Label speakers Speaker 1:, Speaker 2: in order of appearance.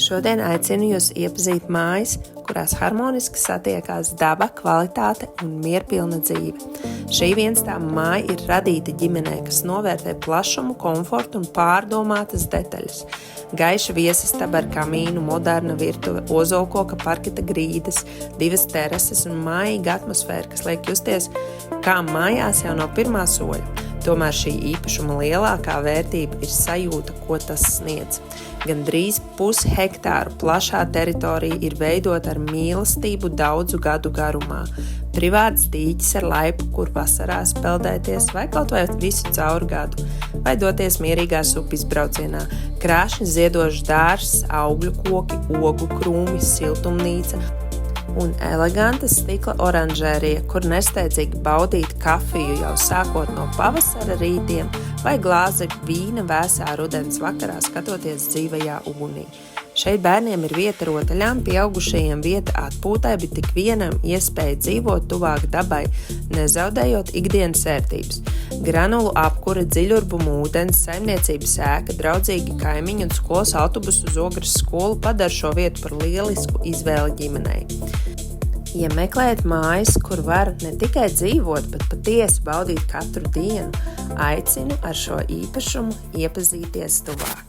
Speaker 1: Šodien aicinu jūs iepazīt mājas, kurās harmoniski satiekās daba, kvalitāte un mierpilna dzīve. Šī vienstāba māja ir radīta ģimenē, kas novērtē plašumu, komfortu un pārdomātas detaļas. Gaiša viesistaba ar kamīnu, moderna virtuve, ozolkoka parketa grīdas, 2 terases un mājīga atmosfēra, kas liek justies kā mājās jau no pirmā soļa. Tomēr šī īpašuma lielākā vērtība ir sajūta, ko tas sniedz. Gandrīz 0,5 hektāru plašā teritorija ir veidota ar mīlestību daudzu gadu garumā. Privāts dīķis ar laipu, kur vasarā peldēties vai kaut vai visu cauru gadu, vai doties mierīgā supes braucienā. Krāšņi ziedošs dārzs, augļu koki, ogu krūmi, siltumnīca un eleganta stikla oranžērija, kur nesteidzīgi baudīt kafiju jau sākot no pavasara rītiem vai glāzi vīna vēsā rudens vakarā skatoties dzīvajā ugunī. Šeit bērniem ir vieta rotaļām, pieaugušajiem vieta atpūtai, bet tik vienam iespēja dzīvot tuvāk dabai, nezaudējot ikdienas ērtības. Granulu apkure, dziļurbumu ūdens, saimniecības ēka, draudzīgi kaimiņi un skolas autobusu uz Ogres skolu padara šo vietu par lielisku izvēli ģimenei. Ja meklējat mājas, kur var ne tikai dzīvot, bet patiesi baudīt katru dienu, aicinu ar šo īpašumu iepazīties tuvāk.